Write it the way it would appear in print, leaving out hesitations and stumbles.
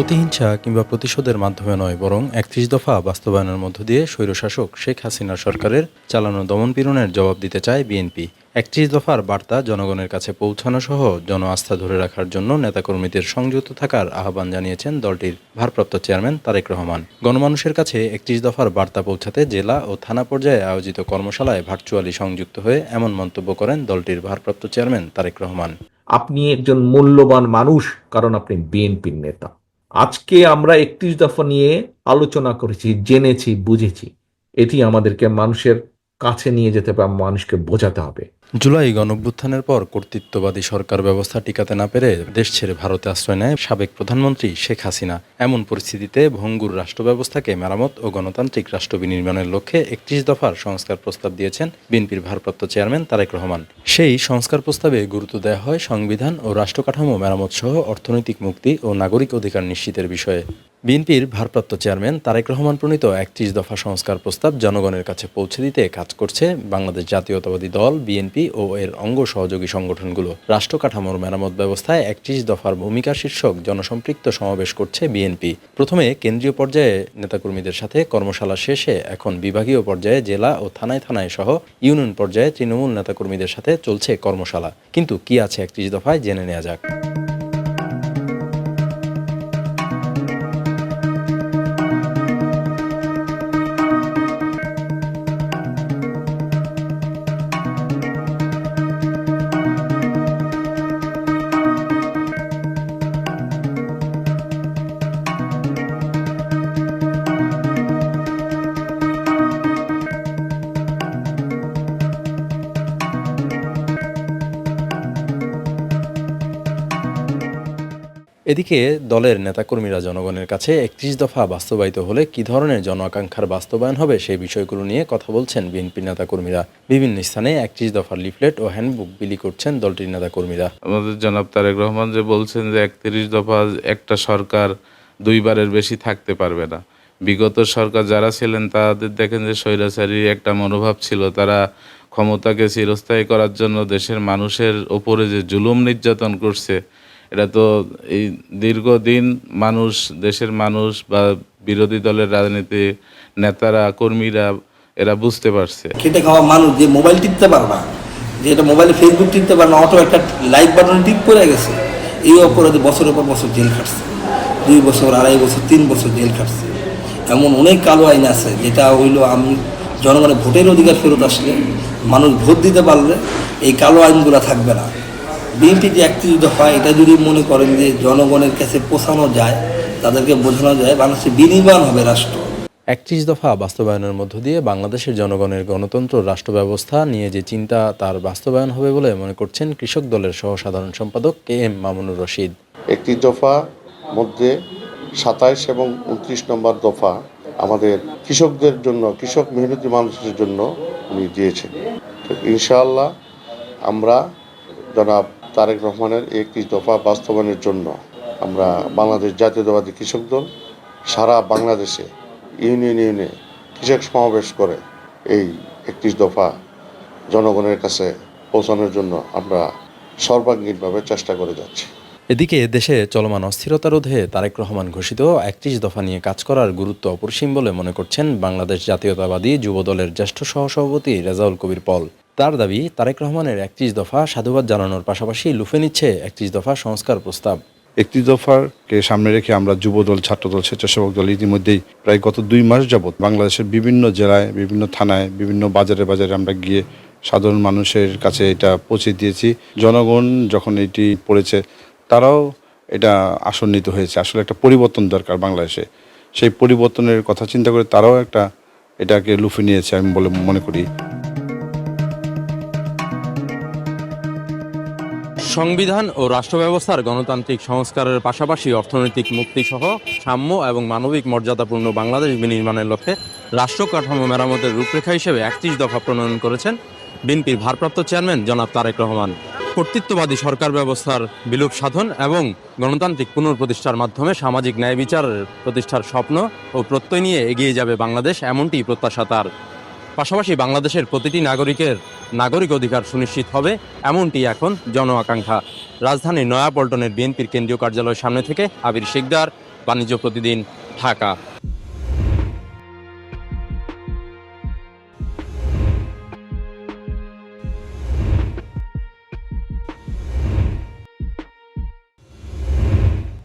প্রতিহিংসা কিংবা প্রতিশোধের মাধ্যমে নয়, বরং ৩১ দফা বাস্তবায়নের মধ্য দিয়ে স্বৈরশাসক শেখ হাসিনা সরকারের চালানো দমনপীড়নের জবাব দিতে চায় বিএনপি। ৩১ দফার বার্তা জনগণের কাছে পৌঁছানো সহ জন আস্থা ধরে রাখার জন্য নেতাকর্মীদের সংযুক্ত থাকার আহ্বান জানিয়েছেন দলটির ভারপ্রাপ্ত চেয়ারম্যান তারেক রহমান। গণমানুষের কাছে ৩১ দফার বার্তা পৌঁছাতে জেলা ও থানা পর্যায়ে আয়োজিত কর্মশালায় ভার্চুয়ালি সংযুক্ত হয়ে এমন মন্তব্য করেন দলটির ভারপ্রাপ্ত চেয়ারম্যান তারেক রহমান। আপনি একজন মূল্যবান মানুষ, কারণ আপনি বিএনপির নেতা। আজকে আমরা ৩১ দফা নিয়ে আলোচনা করেছি, জেনেছি, বুঝেছি। এটি আমাদেরকে মানুষের কাছে নিয়ে যেতে হবে, মানুষকে বোঝাতে হবে। জুলাই গণঅভ্যুত্থানের পর কর্তৃত্ববাদী সরকার ব্যবস্থা টিকাতে না পেরে দেশ ছেড়ে ভারতে আশ্রয় নেয় সাবেক প্রধানমন্ত্রী শেখ হাসিনা। এমন পরিস্থিতিতে ভঙ্গুর রাষ্ট্র ব্যবস্থাকে মেরামত ও গণতান্ত্রিক রাষ্ট্র বিনির্মাণের লক্ষ্যে ৩১ দফার সংস্কার প্রস্তাব দিয়েছেন বিএনপির ভারপ্রাপ্ত চেয়ারম্যান তারেক রহমান। সেই সংস্কার প্রস্তাবে গুরুত্ব দেওয়া হয় সংবিধান ও রাষ্ট্র কাঠামো মেরামত সহ অর্থনৈতিক মুক্তি ও নাগরিক অধিকার নিশ্চিতের বিষয়ে। বিএনপির ভারপ্রাপ্ত চেয়ারম্যান তারেক রহমান প্রণীত ৩১ দফা সংস্কার প্রস্তাব জনগণের কাছে পৌঁছে দিতে কাজ করছে বাংলাদেশ জাতীয়তাবাদী দল, বিএনপি ও এর অঙ্গ সহযোগী সংগঠনগুলো। রাষ্ট্র কাঠামোর মেরামত ব্যবস্থায় ৩১ দফার ভূমিকা শীর্ষক জনসম্পৃক্ত সমাবেশ করছে বিএনপি। প্রথমে কেন্দ্রীয় পর্যায়ে নেতাকর্মীদের সাথে কর্মশালা শেষে এখন বিভাগীয় পর্যায়ে জেলা ও থানায় থানায় সহ ইউনিয়ন পর্যায়ে তৃণমূল নেতাকর্মীদের সাথে চলছে কর্মশালা। কিন্তু কি আছে ৩১ দফায় জেনে নেওয়া যাক। এদিকে দলের নেতাকর্মীরা জনগণের কাছে ৩১ দফা বাস্তবায়িত হলে কী ধরনের জন আকাঙ্ক্ষার বাস্তবায়ন হবে সেই বিষয়গুলো নিয়ে কথা বলছেন বিএনপির নেতাকর্মীরা। বিভিন্ন স্থানে ৩১ দফার লিফলেট ও হ্যান্ডবুক বিলি করছেন দলটির নেতাকর্মীরা। আমাদের জনাব তারেক রহমান যে বলছেন যে ৩১ দফা একটা সরকার দুইবারের বেশি থাকতে পারবে না। বিগত সরকার যারা ছিলেন তাদের দেখেন যে স্বৈরাচারী একটা মনোভাব ছিল। তারা ক্ষমতাকে চিরস্থায়ী করার জন্য দেশের মানুষের ওপরে যে জুলুম নির্যাতন করছে, এটা তো এই দীর্ঘদিন মানুষ, দেশের মানুষ বা বিরোধী দলের রাজনীতি নেতারা, কর্মীরা এরা বুঝতে পারছে। খেটে খাওয়া মানুষ যে মোবাইল টিপতে পারে না, যে এটা মোবাইলে ফেসবুক টিপতে পারে না, অটো একটা লাইক বাটন টিপ করে গেছে, এই অপরাধে বছরের পর বছর জেল খাটছে, 2 বছর, 2.5 বছর, 3 বছর জেল খাটছে। এমন অনেক কালো আইন আছে যেটা হইলো আমি জনগণের ভোটের অধিকার ফেরত আসলে, মানুষ ভোট দিতে পারলে এই কালো আইনগুলো থাকবে না। বিএনপি যে ৩১ দফা, এটা যদি মনে করেন যে জনগণের কাছে পৌঁছানো যায়, তাদেরকে বোঝানো যায়, বাংলাদেশে বিনির্মাণ হবে রাষ্ট্র। ৩১ দফা বাস্তবায়নের মধ্য দিয়ে বাংলাদেশের জনগণের গণতন্ত্র রাষ্ট্র ব্যবস্থা নিয়ে যে চিন্তা, তার বাস্তবায়ন হবে বলে মনে করছেন কৃষক দলের সহসাধারণ সম্পাদক KM মামুনুর রশিদ। ৩১ দফা মধ্যে ২৭ এবং ২৯ নম্বর দফা আমাদের কৃষকদের জন্য, কৃষক মেহনতি মানুষের জন্য উনি দিয়েছেন। ইনশাআল্লাহ আমরা জনাব তারেক রহমানের ৩১ দফা বাস্তবায়নের জন্য আমরা বাংলাদেশ জাতীয়তাবাদী কৃষক দল সারা বাংলাদেশে ইউনিয়নে কৃষক সমাবেশ করে এই ৩১ দফা জনগণের কাছে পৌঁছানোর জন্য আমরা সর্বাঙ্গীনভাবে চেষ্টা করে যাচ্ছি। এদিকে দেশে চলমান অস্থিরতা রোধে তারেক রহমান ঘোষিত ৩১ দফা নিয়ে কাজ করার গুরুত্ব অপরিসীম বলে মনে করছেন বাংলাদেশ জাতীয়তাবাদী যুব দলের জ্যেষ্ঠ সহসভাপতি রেজাউল কবির পল। তার দাবি, তারেক রহমানের ৩১ দফা সাধুবাদ জানানোর পাশাপাশি লুফে নিচ্ছে ৩১ দফা সংস্কার প্রস্তাব। ৩১ দফাকে সামনে রেখে আমরা যুবদল, ছাত্রদল, স্বেচ্ছাসেবক দল ইতিমধ্যেই প্রায় গত 2 মাস যাবৎ বাংলাদেশের বিভিন্ন জেলায়, বিভিন্ন থানায়, বিভিন্ন বাজারে আমরা গিয়ে সাধারণ মানুষের কাছে এটা পৌঁছে দিয়েছি। জনগণ যখন এটি পড়েছে, তারাও এটা আসন্নিত হয়েছে। আসলে একটা পরিবর্তন দরকার বাংলাদেশে, সেই পরিবর্তনের কথা চিন্তা করে তারাও এটাকে লুফে নিয়েছে আমি বলে মনে করি। সংবিধান ও রাষ্ট্র ব্যবস্থার গণতান্ত্রিক সংস্কারের পাশাপাশি অর্থনৈতিক মুক্তিসহ সাম্য এবং মানবিক মর্যাদাপূর্ণ বাংলাদেশ বিনির্মাণের লক্ষ্যে রাষ্ট্র কাঠামো মেরামতের রূপরেখা হিসেবে ৩১ দফা প্রণয়ন করেছেন বিএনপির ভারপ্রাপ্ত চেয়ারম্যান জনাব তারেক রহমান। কর্তৃত্ববাদী সরকার ব্যবস্থার বিলোপ সাধন এবং গণতান্ত্রিক পুনঃপ্রতিষ্ঠার মাধ্যমে সামাজিক ন্যায় বিচারের প্রতিষ্ঠার স্বপ্ন ও প্রত্যয় নিয়ে এগিয়ে যাবে বাংলাদেশ, এমনটি প্রত্যাশা তার। পাশাপাশি বাংলাদেশের প্রতিটি নাগরিকের নাগরিক অধিকার সুনিশ্চিত হবে, এমনটি এখন জন আকাঙ্ক্ষা। রাজধানীর নয়াপল্টনের বিএনপির কেন্দ্রীয় কার্যালয়ের সামনে থেকে আবির শিকদার, বাণিজ্য প্রতিদিন, ঢাকা।